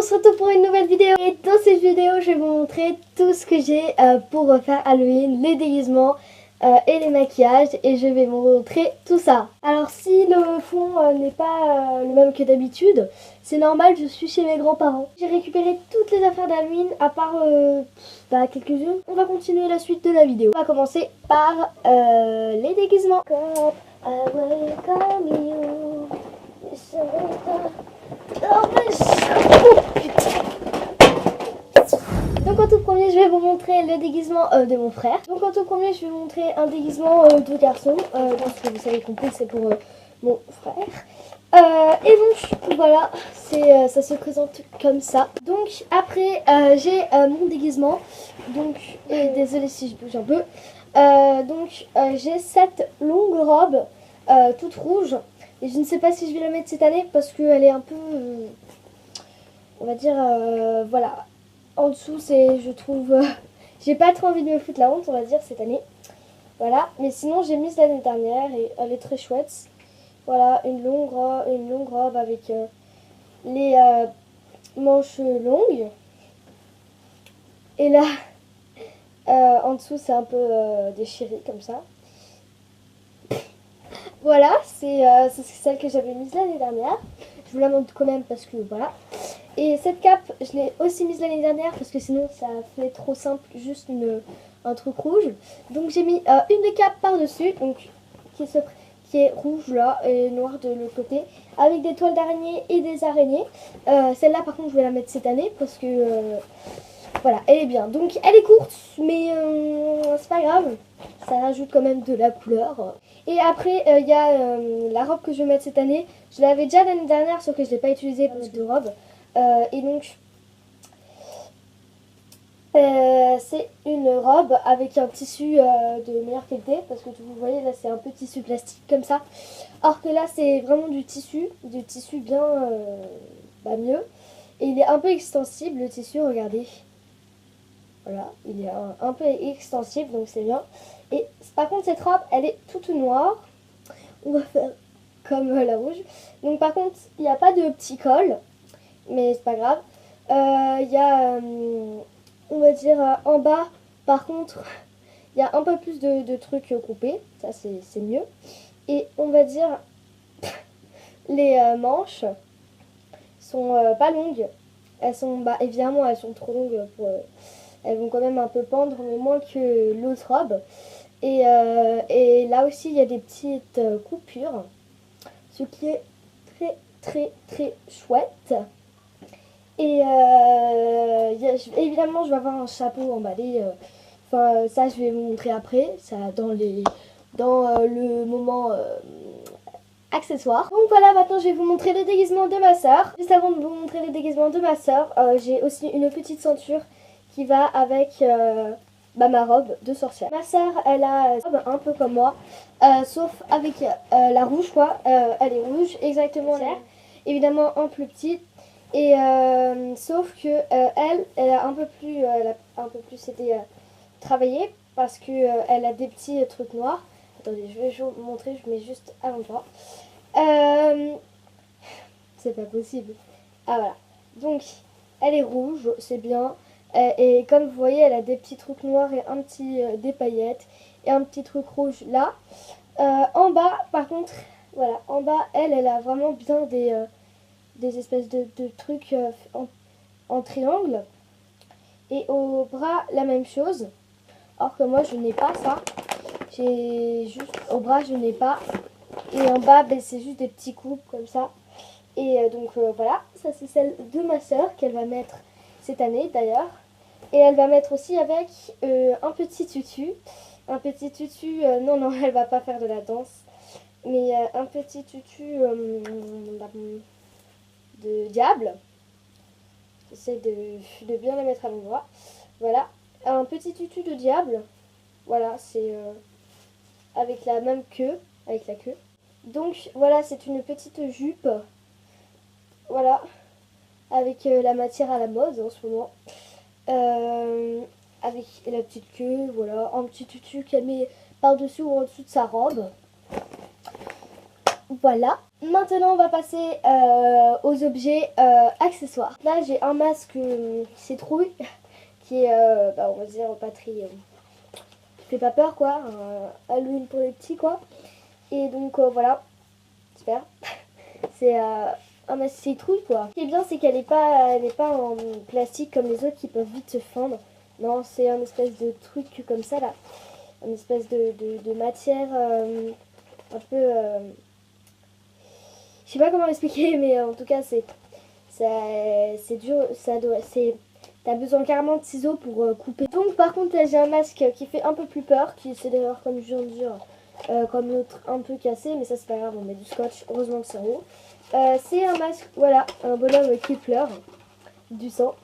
on se retrouve pour une nouvelle vidéo. Et dans cette vidéo, je vais vous montrer tout ce que j'ai pour faire Halloween, les déguisements et les maquillages. Et je vais vous montrer tout ça. Alors si le fond n'est pas le même que d'habitude, c'est normal, je suis chez mes grands-parents. J'ai récupéré toutes les affaires d'Halloween à part quelques-unes. On va continuer la suite de la vidéo. On va commencer par les déguisements. Donc en tout premier je vais vous montrer le déguisement de mon frère. Donc en tout premier je vais vous montrer un déguisement de garçon. Parce que vous avez compris c'est pour mon frère. Et donc voilà, ça se présente comme ça. Donc après j'ai mon déguisement. Donc désolée si je bouge un peu. J'ai cette longue robe toute rouge. Et je ne sais pas si je vais la mettre cette année parce qu'elle est un peu, on va dire, voilà. En dessous, je trouve, j'ai pas trop envie de me foutre la honte, on va dire, cette année. Voilà, mais sinon j'ai mise l'année dernière et elle est très chouette. Voilà, une longue robe avec les manches longues. Et là, en dessous, c'est un peu déchiré comme ça. Voilà, c'est celle que j'avais mise l'année dernière. Je vous la montre quand même parce que voilà. Et cette cape, je l'ai aussi mise l'année dernière parce que sinon ça fait trop simple, juste un truc rouge. Donc j'ai mis une des capes par-dessus, donc qui est rouge là et noire de l'autre côté, avec des toiles d'araignée et des araignées. Celle-là par contre je vais la mettre cette année parce que voilà, elle est bien. Donc elle est courte, mais c'est pas grave. Ça rajoute quand même de la couleur. Et après, il y a la robe que je vais mettre cette année. Je l'avais déjà l'année dernière, sauf que je ne l'ai pas utilisée parce que de robe. Et donc, c'est une robe avec un tissu de meilleure qualité. Parce que vous voyez, là, c'est un peu tissu plastique comme ça. Or que là, c'est vraiment du tissu bien mieux. Et il est un peu extensible, le tissu, regardez. Voilà, il est un peu extensible, donc c'est bien. Et par contre, cette robe, elle est toute noire. On va faire comme la rouge. Donc par contre, il n'y a pas de petit col, mais c'est pas grave. Il y a, on va dire, en bas, par contre, il y a un peu plus de trucs coupés. Ça, c'est mieux. Et on va dire, les manches sont pas longues. Elles sont, évidemment, elles sont trop longues pour... elles vont quand même un peu pendre, mais moins que l'autre robe. Et là aussi, il y a des petites coupures, ce qui est très chouette. Et évidemment, je vais avoir un chapeau emballé. Enfin, ça, je vais vous montrer après, ça dans le moment accessoire. Donc voilà, maintenant je vais vous montrer le déguisement de ma soeur. Juste avant de vous montrer le déguisement de ma soeur, j'ai aussi une petite ceinture qui va avec ma robe de sorcière. Ma soeur, elle a une robe un peu comme moi, sauf avec la rouge quoi. Elle est rouge, exactement là. Évidemment en plus petite. Et sauf que elle a un peu plus été travaillée parce que elle a des petits trucs noirs. Attendez, je vais vous montrer, je mets juste à l'endroit. C'est pas possible. Ah voilà. Donc, elle est rouge, c'est bien. Et comme vous voyez, elle a des petits trucs noirs et des paillettes. Et un petit truc rouge là. En bas, par contre, voilà. En bas, elle a vraiment bien des espèces de trucs en triangle. Et au bras, la même chose. Or que moi, je n'ai pas ça. J'ai juste au bras je n'ai pas, et en bas c'est juste des petits coupes comme ça. Et voilà, ça c'est celle de ma soeur qu'elle va mettre cette année d'ailleurs. Et elle va mettre aussi avec un petit tutu. Non elle va pas faire de la danse, mais un petit tutu de diable. J'essaie de bien la mettre à l'endroit. Voilà, un petit tutu de diable. Voilà, c'est avec la même queue, avec la queue. Donc voilà, c'est une petite jupe, voilà, avec la matière à la mode en ce moment, avec la petite queue, voilà, un petit tutu qu'elle met par-dessus ou en dessous de sa robe. Voilà. Maintenant, on va passer aux objets accessoires. Là, j'ai un masque citrouille qui est, on va dire, pas très... qui fait pas peur, quoi. Halloween pour les petits, quoi. Et donc, voilà. Super. C'est un masque citrouille, quoi. Ce qui est bien, c'est qu'elle n'est pas en plastique comme les autres qui peuvent vite se fendre. Non, c'est un espèce de truc comme ça, là. Une espèce de matière un peu... je sais pas comment l'expliquer, mais en tout cas, c'est dur. T'as besoin carrément de ciseaux pour couper. Donc, par contre, là, j'ai un masque qui fait un peu plus peur. C'est d'ailleurs, comme je viens de dire, comme l'autre, un peu cassé. Mais ça, c'est pas grave, on met du scotch. Heureusement que c'est en haut. C'est un masque, voilà, un bonhomme qui pleure du sang.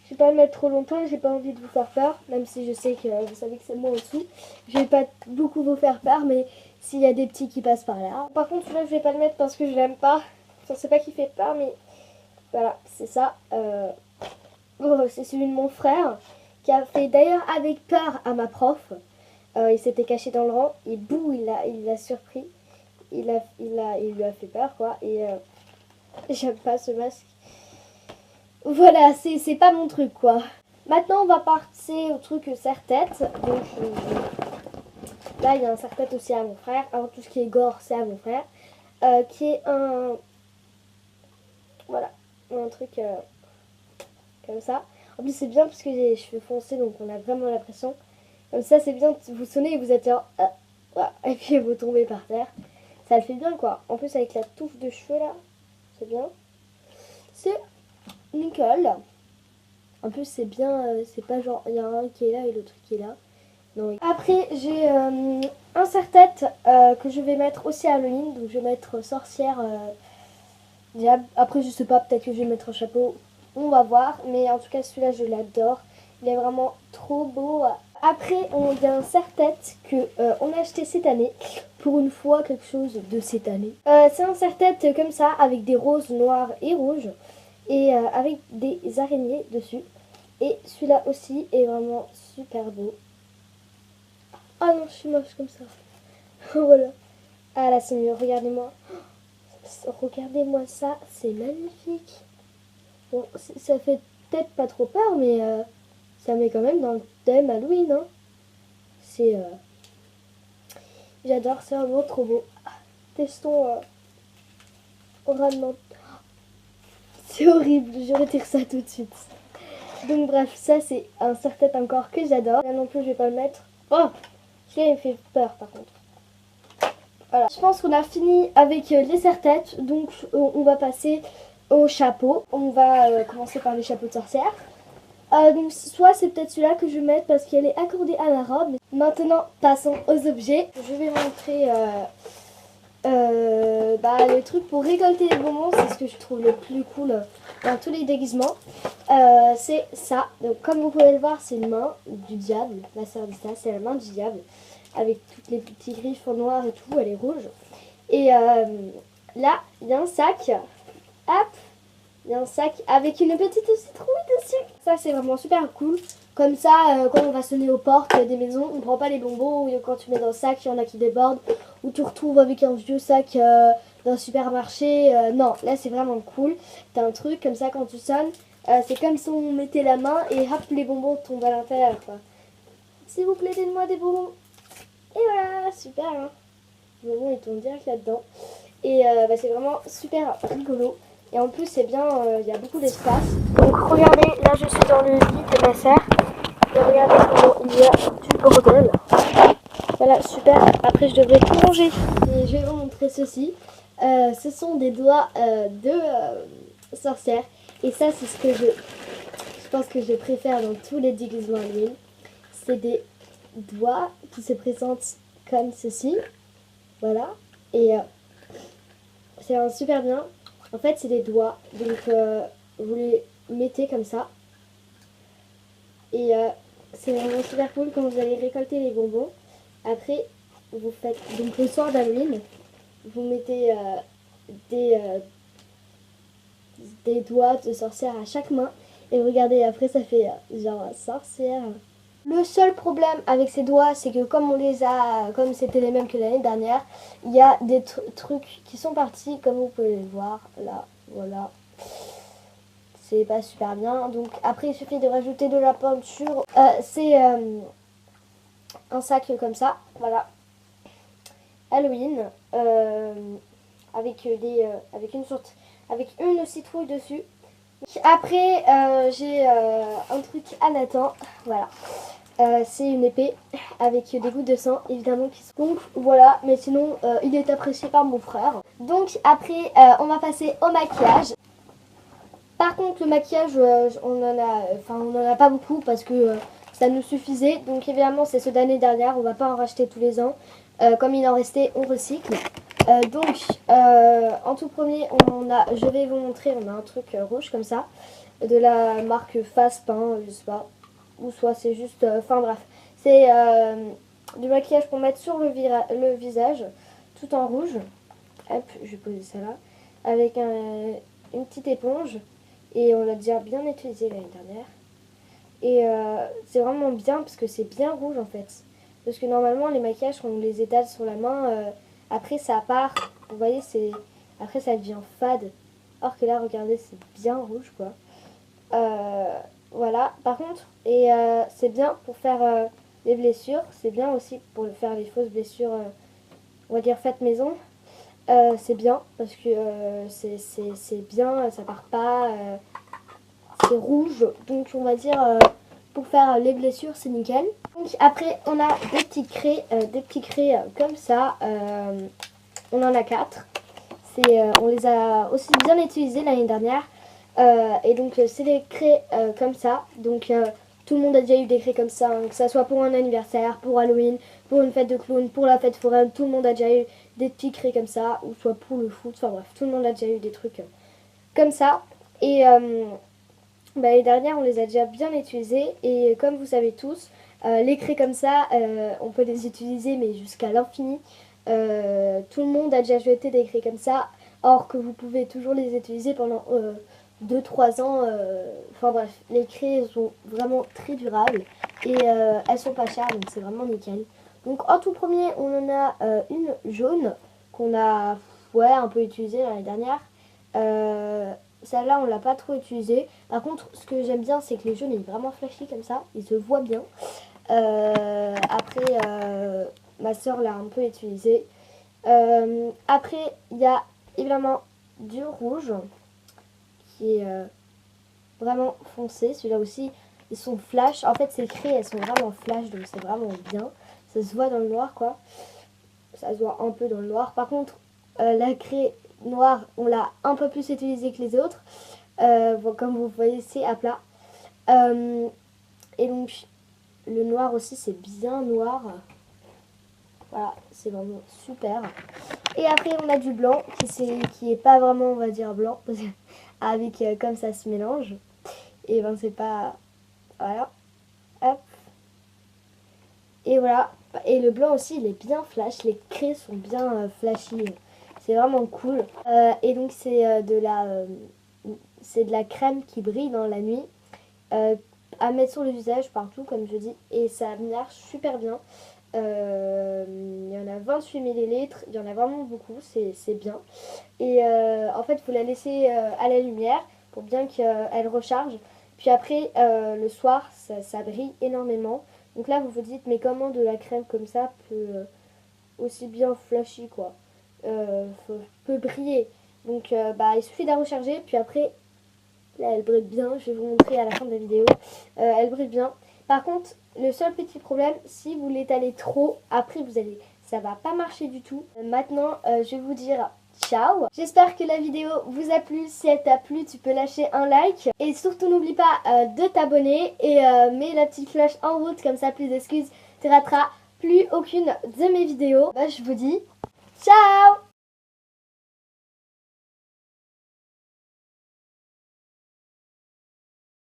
Je vais pas le mettre trop longtemps, j'ai pas envie de vous faire peur, même si je sais que vous savez que c'est moi en dessous. Je vais pas beaucoup vous faire peur, mais s'il y a des petits qui passent par là. Par contre, celui-là, je vais pas le mettre parce que je l'aime pas. Je sais pas qui fait peur, mais voilà, c'est ça. C'est celui de mon frère, qui a fait d'ailleurs avec peur à ma prof. Il s'était caché dans le rang, et bouh, il l'a surpris. Il lui a fait peur, quoi, et j'aime pas ce masque. Voilà, c'est pas mon truc, quoi. Maintenant, on va passer au truc serre-tête. Donc, là, il y a un serre-tête aussi à mon frère. Alors, tout ce qui est gore, c'est à mon frère. Qui est un... Voilà, un truc comme ça. En plus, c'est bien parce que j'ai les cheveux foncés, donc on a vraiment l'impression. Comme ça, c'est bien, vous sonnez et vous êtes genre... et puis, vous tombez par terre. Ça le fait bien, quoi. En plus, avec la touffe de cheveux, là, c'est bien. C'est nickel. En plus, c'est bien, c'est pas genre, il y a un qui est là et l'autre qui est là. Non. Après, j'ai un serre-tête que je vais mettre aussi à Halloween. Donc, je vais mettre sorcière, diable. Après, je sais pas, peut-être que je vais mettre un chapeau. On va voir. Mais en tout cas, celui-là, je l'adore. Il est vraiment trop beau. Après, il y a un serre-tête que on a acheté cette année. Pour une fois, quelque chose de cette année. C'est un serre-tête comme ça, avec des roses, noirs et rouges. Et avec des araignées dessus. Et celui-là aussi est vraiment super beau. Ah non, je suis moche comme ça. Voilà. Ah là, c'est mieux. Regardez-moi. Regardez-moi ça. C'est magnifique. Bon, ça fait peut-être pas trop peur, mais ça met quand même dans le thème Halloween. Hein. C'est... J'adore, c'est vraiment trop beau. Testons oralement. C'est horrible, je retire ça tout de suite. Donc bref, ça c'est un serre-tête encore que j'adore. Là non plus, je vais pas le mettre. Oh, celui-là il me fait peur par contre. Voilà, je pense qu'on a fini avec les serre-têtes. Donc on va passer au chapeau. On va commencer par les chapeaux de sorcière. Donc soit c'est peut-être celui-là que je vais mettre parce qu'elle est accordée à la robe. Maintenant, passons aux objets. Je vais montrer le truc pour récolter les bonbons. C'est ce que je trouve le plus cool dans tous les déguisements. C'est ça. Donc comme vous pouvez le voir, c'est une main du diable. Ma soeur dit ça, c'est la main du diable. Avec toutes les petits griffes en noir et tout, elle est rouge. Et là, il y a un sac. Hop, il y a un sac avec une petite citrouille dessus. Ça, c'est vraiment super cool. Comme ça, quand on va sonner aux portes des maisons, on ne prend pas les bonbons. Ou quand tu mets dans le sac, il y en a qui débordent. Ou tu retrouves avec un vieux sac d'un supermarché. Non, là, c'est vraiment cool. T'as un truc comme ça quand tu sonnes. C'est comme si on mettait la main et hop, les bonbons tombent à l'intérieur. S'il vous plaît, donne-moi des bonbons. Et voilà, super. Hein. Les bonbons, ils tombent direct là-dedans. Et c'est vraiment super rigolo. Et en plus, c'est bien, il y a beaucoup d'espace. Donc regardez, là je suis dans le lit de ma sœur. Et regardez comment il y a du bordel. Voilà, super. Après, je devrais tout ranger. Et je vais vous montrer ceci. Ce sont des doigts de sorcière. Et ça, c'est ce que je pense que je préfère dans tous les déguisements Halloween. C'est des doigts qui se présentent comme ceci. Voilà. Et c'est un super bien. En fait, c'est des doigts. Donc, vous les mettez comme ça. Et c'est vraiment super cool quand vous allez récolter les bonbons. Après, vous faites... Donc, le soir d'Halloween, vous mettez des doigts de sorcière à chaque main. Et regardez, après, ça fait genre sorcière. Le seul problème avec ces doigts, c'est que comme c'était les mêmes que l'année dernière, il y a des trucs qui sont partis, comme vous pouvez le voir, là, voilà. C'est pas super bien, donc après il suffit de rajouter de la peinture. C'est un sac comme ça, voilà. Halloween, avec une citrouille dessus. Après, j'ai un truc à Nathan, voilà. C'est une épée avec des gouttes de sang, évidemment. Donc voilà, mais sinon, il est apprécié par mon frère. Donc après, on va passer au maquillage. Par contre, le maquillage, on en a pas beaucoup parce que ça nous suffisait. Donc évidemment, c'est ceux d'année dernière, on va pas en racheter tous les ans. Comme il en restait, on recycle. En tout premier, je vais vous montrer, on a un truc rouge comme ça, de la marque Face Pain, je sais pas, ou soit c'est juste, enfin bref, c'est du maquillage pour mettre sur le visage, tout en rouge. Hop, je vais poser ça là, avec une petite éponge, et on l'a déjà bien utilisé l'année dernière. Et c'est vraiment bien parce que c'est bien rouge en fait. Parce que normalement les maquillages quand on les étale sur la main, après ça part, vous voyez, après ça devient fade. Or que là regardez, c'est bien rouge quoi. Voilà, par contre, et c'est bien pour faire les blessures, c'est bien aussi pour faire les fausses blessures, on va dire faites maison. C'est bien parce que c'est bien, ça part pas, c'est rouge, donc on va dire pour faire les blessures c'est nickel. Donc après on a des petits craies comme ça, on en a 4. On les a aussi bien utilisés l'année dernière. Et donc c'est des craies comme ça, donc tout le monde a déjà eu des craies comme ça, hein, que ça soit pour un anniversaire, pour Halloween, pour une fête de clown, pour la fête foraine, tout le monde a déjà eu des petits craies comme ça, ou soit pour le foot, enfin bref, tout le monde a déjà eu des trucs comme ça. Et l'année dernière on les a déjà bien utilisés, et comme vous savez tous, les craies comme ça, on peut les utiliser mais jusqu'à l'infini. Tout le monde a déjà jeté des craies comme ça, or que vous pouvez toujours les utiliser pendant 2-3 ans, enfin bref, les craies sont vraiment très durables et elles sont pas chères, donc c'est vraiment nickel. Donc en tout premier, on en a une jaune qu'on a un peu utilisée l'année dernière. Celle-là, on l'a pas trop utilisée. Par contre, ce que j'aime bien, c'est que les jaunes est vraiment flashy comme ça, ils se voient bien. Après, ma soeur l'a un peu utilisée. Après, il y a évidemment du rouge qui est vraiment foncé. Celui-là aussi, ils sont flash. En fait, ces craies, elles sont vraiment flash, donc c'est vraiment bien. Ça se voit dans le noir, quoi. Ça se voit un peu dans le noir. Par contre, la craie noire, on l'a un peu plus utilisée que les autres. Comme vous voyez, c'est à plat. Et donc, le noir aussi, c'est bien noir. Voilà, c'est vraiment super. Et après, on a du blanc qui est pas vraiment, on va dire, blanc. Parce que avec comme ça se mélange. Et ben, c'est pas... Voilà. Hop. Et voilà. Et le blanc aussi, il est bien flash. Les craies sont bien flashy. C'est vraiment cool. Et donc, c'est de la crème qui brille dans la nuit. À mettre sur le visage partout, comme je dis. Et ça marche super bien. Il y en a 28 ml, il y en a vraiment beaucoup, c'est bien. Et en fait, vous la laissez à la lumière pour bien qu'elle recharge. Puis après, le soir, ça brille énormément. Donc là, vous vous dites, mais comment de la crème comme ça peut aussi bien flashy, quoi, peut briller. Donc il suffit de la recharger, puis après, là, elle brille bien. Je vais vous montrer à la fin de la vidéo. Elle brille bien. Par contre, le seul petit problème, si vous l'étalez trop, après ça va pas marcher du tout. Maintenant, je vais vous dire ciao. J'espère que la vidéo vous a plu. Si elle t'a plu, tu peux lâcher un like. Et surtout, n'oublie pas de t'abonner et mets la petite cloche en route, comme ça, plus d'excuses, tu rateras plus aucune de mes vidéos. Je vous dis ciao.